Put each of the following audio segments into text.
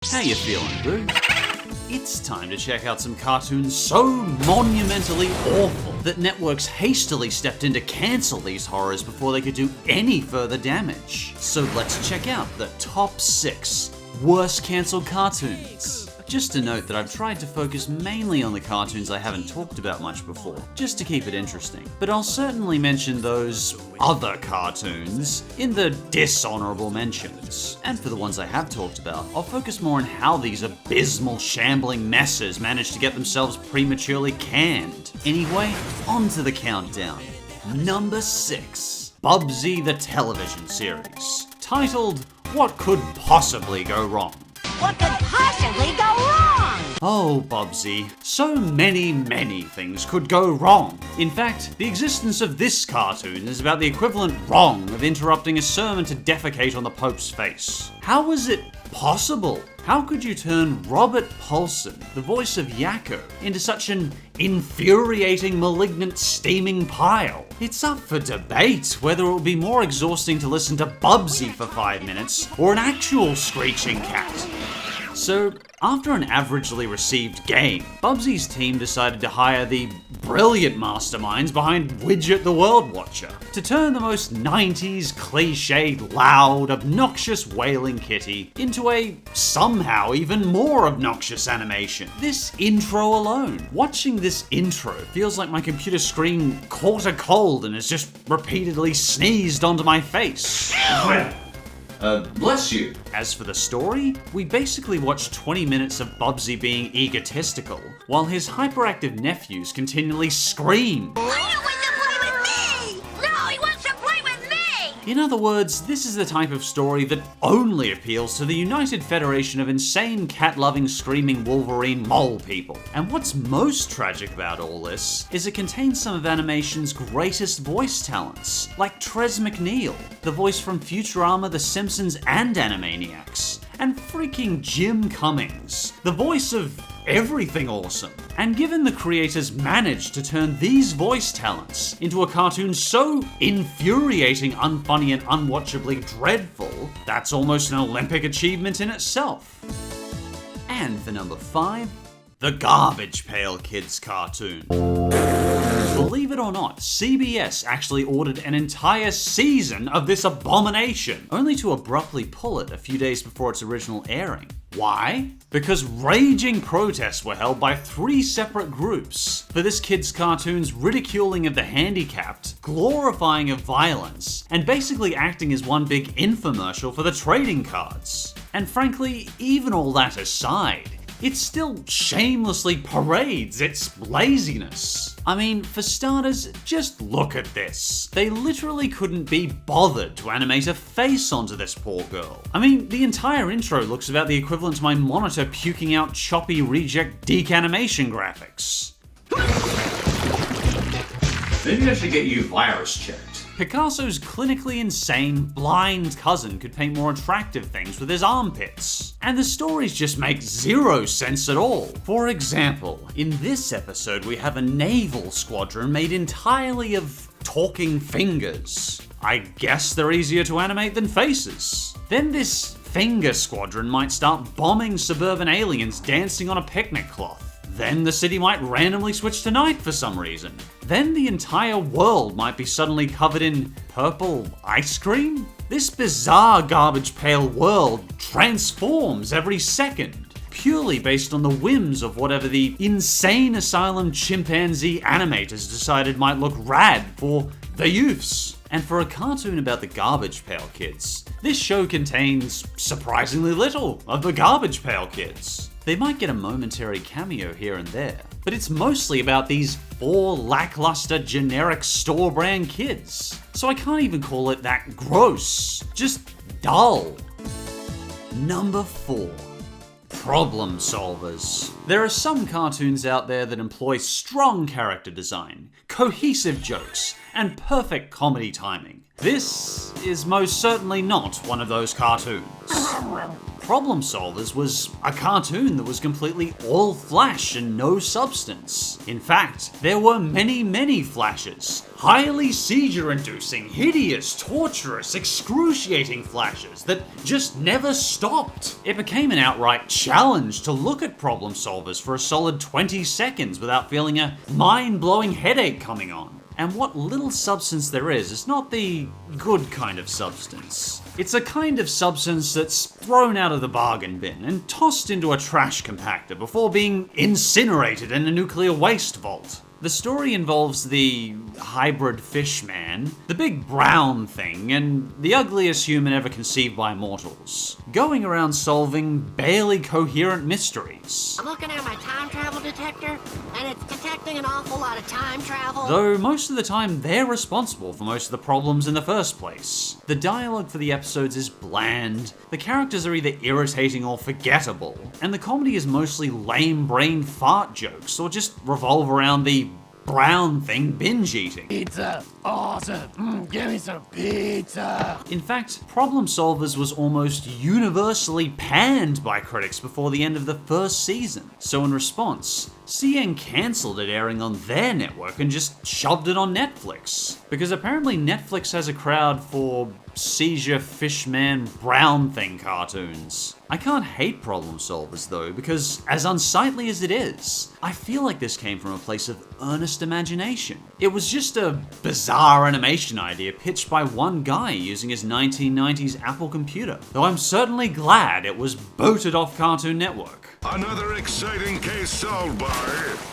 How you feeling, boo? It's time to check out some cartoons so monumentally awful that networks hastily stepped in to cancel these horrors before they could do any further damage. So let's check out the top 6 worst cancelled cartoons. Just to note that I've tried to focus mainly on the cartoons I haven't talked about much before, just to keep it interesting. But I'll certainly mention those other cartoons in the dishonorable mentions. And for the ones I have talked about, I'll focus more on how these abysmal, shambling messes managed to get themselves prematurely canned. Anyway, on to the countdown. Number 6. Mugsy the television series. Titled, What Could Possibly Go Wrong? What could possibly go wrong? Oh, Mugsy, so many things could go wrong. In fact, the existence of this cartoon is about the equivalent wrong of interrupting a sermon to defecate on the Pope's face. How was it possible? How could you turn Robert Paulson, the voice of Yakko, into such an infuriating, malignant, steaming pile? It's up for debate whether it would be more exhausting to listen to Mugsy for 5 minutes or an actual screeching cat. So, after an averagely received game, Mugsy's team decided to hire the brilliant masterminds behind Widget the World Watcher to turn the most 90s, cliched, loud, obnoxious wailing kitty into a somehow even more obnoxious animation. This intro alone. Watching this intro feels like my computer screen caught a cold and has just repeatedly sneezed onto my face. Bless you. As for the story, we basically watch 20 minutes of Mugsy being egotistical, while his hyperactive nephews continually scream. I don't want to play with me! No, he wants to play with me! In other words, this is the type of story that only appeals to the United Federation of Insane Cat-Loving Screaming Wolverine Mole People. And what's most tragic about all this is it contains some of animation's greatest voice talents, like Trez MacNeille, the voice from Futurama, The Simpsons, and Animaniacs, and freaking Jim Cummings, the voice of everything awesome. And given the creators managed to turn these voice talents into a cartoon so infuriating, unfunny, and unwatchably dreadful, that's almost an Olympic achievement in itself. And for number 5, the Garbage Pail Kids cartoon. Believe it or not, CBS actually ordered an entire season of this abomination, only to abruptly pull it a few days before its original airing. Why? Because raging protests were held by 3 separate groups for this kid's cartoon's ridiculing of the handicapped, glorifying of violence, and basically acting as one big infomercial for the trading cards. And frankly, even all that aside, it still shamelessly parades its laziness. I mean, for starters, just look at this. They literally couldn't be bothered to animate a face onto this poor girl. I mean, the entire intro looks about the equivalent to my monitor puking out choppy reject Deke animation graphics. Maybe I should get you virus checked. Picasso's clinically insane, blind cousin could paint more attractive things with his armpits. And the stories just make zero sense at all. For example, in this episode we have a naval squadron made entirely of talking fingers. I guess they're easier to animate than faces. Then this finger squadron might start bombing suburban aliens dancing on a picnic cloth. Then the city might randomly switch to night for some reason. Then the entire world might be suddenly covered in purple ice cream? This bizarre garbage pail world transforms every second, purely based on the whims of whatever the insane asylum chimpanzee animators decided might look rad for the youths. And for a cartoon about the Garbage Pail Kids, this show contains surprisingly little of the Garbage Pail Kids. They might get a momentary cameo here and there, but it's mostly about these 4 lackluster generic store brand kids. So I can't even call it that gross, just dull. Number 4. Problem solvers. There are some cartoons out there that employ strong character design, cohesive jokes, and perfect comedy timing. This is most certainly not one of those cartoons. Problem Solvers was a cartoon that was completely all flash and no substance. In fact, there were many flashes. Highly seizure-inducing, hideous, torturous, excruciating flashes that just never stopped. It became an outright challenge to look at Problem Solvers for a solid 20 seconds without feeling a mind-blowing headache coming on. And what little substance there is not the good kind of substance. It's a kind of substance that's thrown out of the bargain bin and tossed into a trash compactor before being incinerated in a nuclear waste vault. The story involves the hybrid fish man, the big brown thing, and the ugliest human ever conceived by mortals, going around solving barely coherent mysteries. I'm looking at my time travel detector, and it's detecting an awful lot of time travel. Though most of the time they're responsible for most of the problems in the first place. The dialogue for the episodes is bland, the characters are either irritating or forgettable, and the comedy is mostly lame-brained fart jokes or just revolve around the brown thing binge eating. Pizza! Awesome! Give me some pizza! In fact, Problem Solvers was almost universally panned by critics before the end of the first season. So in response, CN cancelled it airing on their network and just shoved it on Netflix. Because apparently Netflix has a crowd for seizure fishman brown thing cartoons. I can't hate Problem Solvers though, because as unsightly as it is, I feel like this came from a place of earnest imagination. It was just a bizarre animation idea pitched by one guy using his 1990s Apple computer, though I'm certainly glad it was booted off Cartoon Network. Another exciting case solved by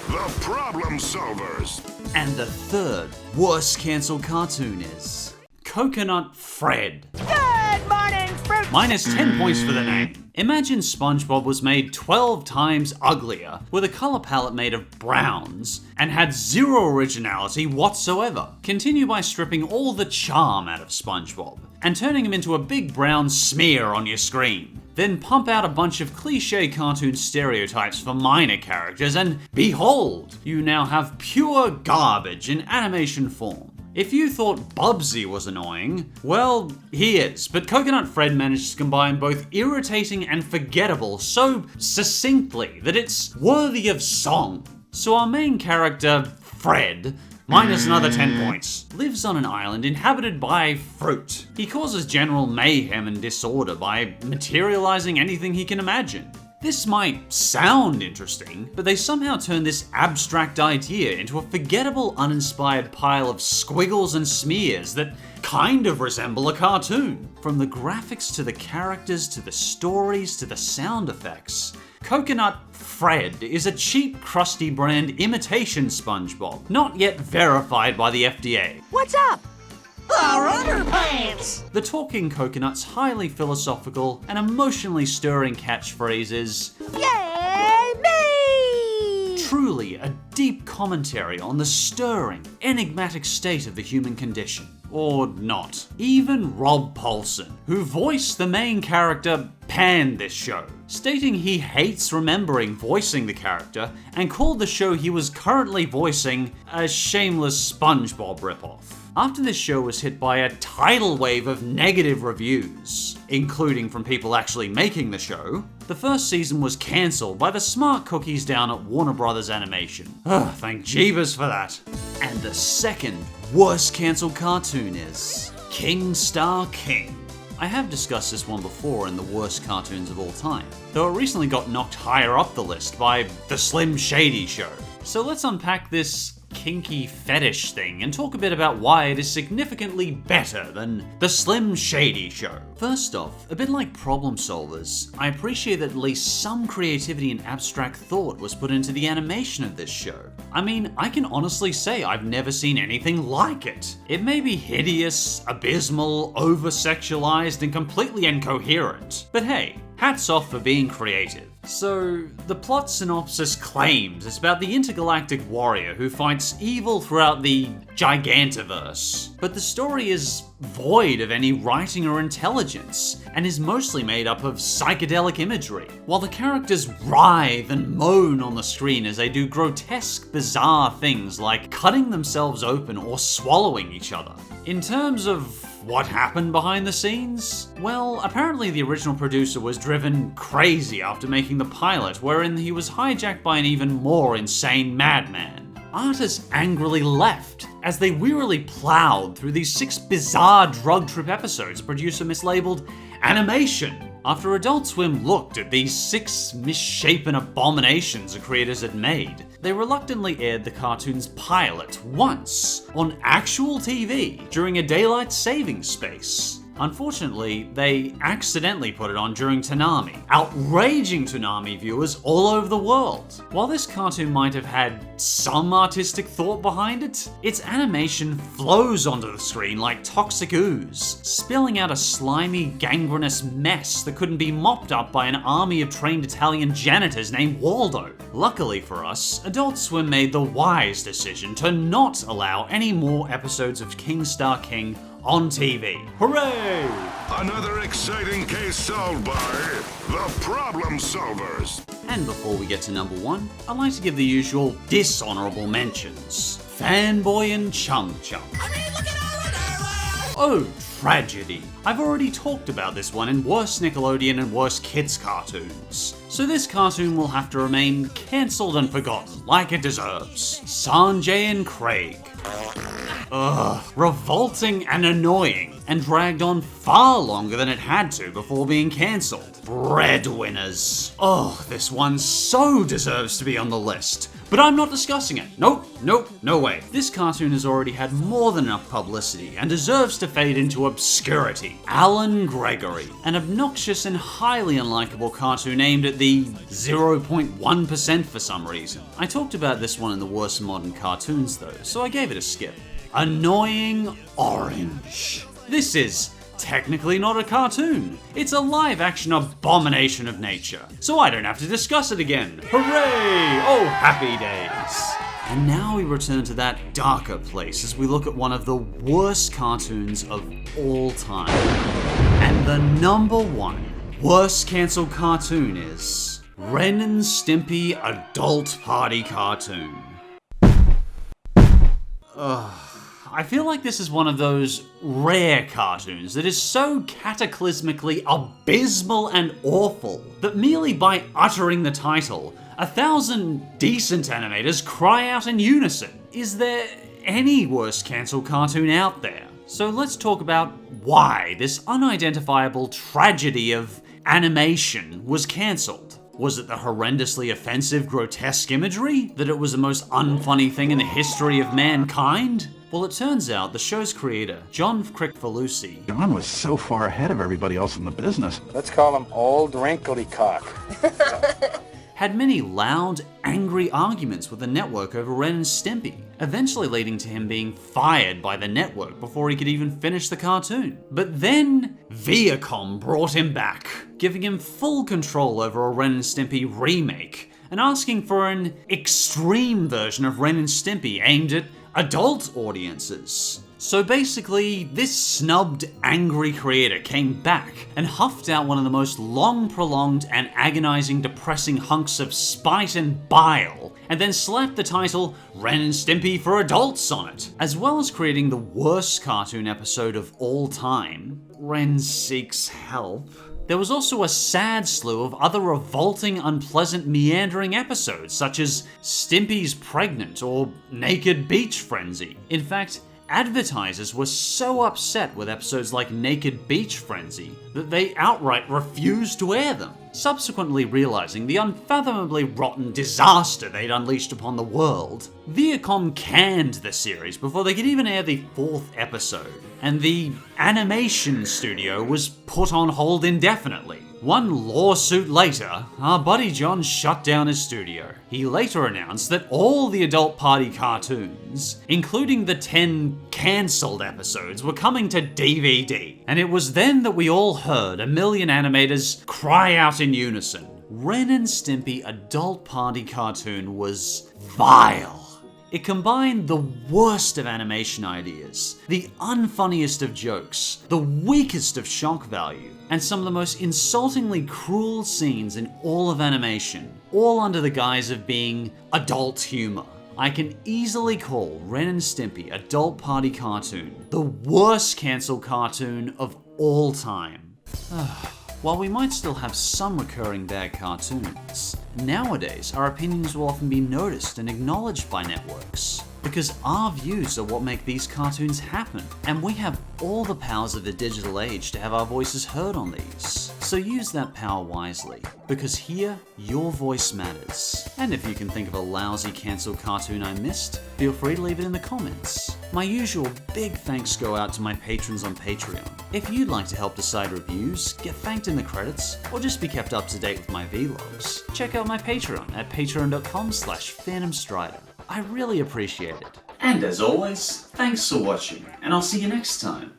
the Problem Solvers. And the third worst cancelled cartoon is Coconut Fred. Good morning, fruit. Minus 10 points for the name. Imagine SpongeBob was made 12 times uglier, with a color palette made of browns, and had zero originality whatsoever. Continue by stripping all the charm out of SpongeBob, and turning him into a big brown smear on your screen. Then pump out a bunch of cliche cartoon stereotypes for minor characters, and behold, you now have pure garbage in animation form. If you thought Bubsy was annoying, well, he is, but Coconut Fred managed to combine both irritating and forgettable so succinctly that it's worthy of song. So our main character, Fred, minus another 10 points, lives on an island inhabited by fruit. He causes general mayhem and disorder by materializing anything he can imagine. This might sound interesting, but they somehow turn this abstract idea into a forgettable, uninspired pile of squiggles and smears that kind of resemble a cartoon. From the graphics to the characters to the stories to the sound effects, Coconut Fred is a cheap, crusty brand imitation SpongeBob, not yet verified by the FDA. What's up? Our underpants! The Talking Coconut's highly philosophical and emotionally stirring catchphrase is, Yay, me! truly a deep commentary on the stirring, enigmatic state of the human condition. Or not. Even Rob Paulsen, who voiced the main character, panned this show, stating he hates remembering voicing the character and called the show he was currently voicing a shameless SpongeBob ripoff. After this show was hit by a tidal wave of negative reviews, including from people actually making the show, the first season was cancelled by the smart cookies down at Warner Brothers Animation. Ugh, thank Jeebus for that. And the second worst cancelled cartoon is King Star King. I have discussed this one before in the worst cartoons of all time, though it recently got knocked higher up the list by The Slim Shady Show. So let's unpack this kinky fetish thing and talk a bit about why it is significantly better than The Slim Shady Show. First off, a bit like Problem Solvers, I appreciate that at least some creativity and abstract thought was put into the animation of this show. I mean, I can honestly say I've never seen anything like it. It may be hideous, abysmal, over-sexualized, and completely incoherent, but hey, Hats off for being creative. So, the plot synopsis claims it's about the intergalactic warrior who fights evil throughout the Gigantiverse. But the story is void of any writing or intelligence, and is mostly made up of psychedelic imagery, while the characters writhe and moan on the screen as they do grotesque, bizarre things like cutting themselves open or swallowing each other. In terms of what happened behind the scenes? Well, apparently the original producer was driven crazy after making the pilot, wherein he was hijacked by an even more insane madman. Artists angrily left as they wearily plowed through these 6 bizarre drug trip episodes producer mislabeled animation. After Adult Swim looked at these 6 misshapen abominations the creators had made, they reluctantly aired the cartoon's pilot once on actual TV during a daylight savings space. Unfortunately, they accidentally put it on during Toonami, outraging Toonami viewers all over the world. While this cartoon might have had some artistic thought behind it, its animation flows onto the screen like toxic ooze, spilling out a slimy, gangrenous mess that couldn't be mopped up by an army of trained Italian janitors named Waldo. Luckily for us, Adult Swim made the wise decision to not allow any more episodes of King Star King on TV. Hooray! Another exciting case solved by the Problem Solvers. And before we get to number 1, I'd like to give the usual dishonorable mentions. Fanboy and Chum Chum. Oh, tragedy. I've already talked about this one in Worst Nickelodeon and Worst Kids cartoons. So this cartoon will have to remain cancelled and forgotten, like it deserves. Sanjay and Craig. Ugh, revolting and annoying, and dragged on far longer than it had to before being cancelled. Breadwinners. Oh, this one so deserves to be on the list. But I'm not discussing it. Nope, no way. This cartoon has already had more than enough publicity and deserves to fade into obscurity. Alan Gregory, an obnoxious and highly unlikable cartoon aimed at the 0.1% for some reason. I talked about this one in the worst modern cartoons though, so I gave it a skip. Annoying Orange. This is technically not a cartoon. It's a live-action abomination of nature, so I don't have to discuss it again. Hooray! Oh, happy days. And now we return to that darker place as we look at one of the worst cartoons of all time. And the number 1 worst cancelled cartoon is Ren and Stimpy Adult Party Cartoon. I feel like this is one of those rare cartoons that is so cataclysmically abysmal and awful that merely by uttering the title, 1,000 decent animators cry out in unison. Is there any worse cancelled cartoon out there? So let's talk about why this unidentifiable tragedy of animation was cancelled. Was it the horrendously offensive, grotesque imagery? That it was the most unfunny thing in the history of mankind? Well, it turns out the show's creator, John Crickfalusi, John was so far ahead of everybody else in the business. Let's call him Old Wrinkly Cock. had many loud, angry arguments with the network over Ren and Stimpy, eventually leading to him being fired by the network before he could even finish the cartoon. But then, Viacom brought him back, giving him full control over a Ren and Stimpy remake, and asking for an extreme version of Ren and Stimpy aimed at adult audiences. So basically, this snubbed, angry creator came back and huffed out one of the most long-prolonged and agonizing, depressing hunks of spite and bile, and then slapped the title Ren and Stimpy for Adults on it, as well as creating the worst cartoon episode of all time, Ren Seeks Help. There was also a sad slew of other revolting, unpleasant, meandering episodes, such as Stimpy's Pregnant or Naked Beach Frenzy. In fact, advertisers were so upset with episodes like Naked Beach Frenzy that they outright refused to air them, subsequently realizing the unfathomably rotten disaster they'd unleashed upon the world. Viacom canned the series before they could even air the 4th episode, and the animation studio was put on hold indefinitely, One lawsuit later, our buddy John shut down his studio. He later announced that all the Adult Party cartoons, including the 10 cancelled episodes, were coming to DVD. And it was then that we all heard a million animators cry out in unison. Ren and Stimpy Adult Party cartoon was vile. It combined the worst of animation ideas, the unfunniest of jokes, the weakest of shock value, and some of the most insultingly cruel scenes in all of animation, all under the guise of being adult humor. I can easily call Ren and Stimpy Adult Party cartoon the worst cancelled cartoon of all time. While we might still have some recurring bad cartoons, nowadays our opinions will often be noticed and acknowledged by networks, because our views are what make these cartoons happen, and we have all the powers of the digital age to have our voices heard on these. So use that power wisely, because here, your voice matters. And if you can think of a lousy cancelled cartoon I missed, feel free to leave it in the comments. My usual big thanks go out to my patrons on Patreon. If you'd like to help decide reviews, get thanked in the credits, or just be kept up to date with my vlogs, check out my Patreon at patreon.com/PhantomStrider. I really appreciate it. And as always, thanks for watching, and I'll see you next time.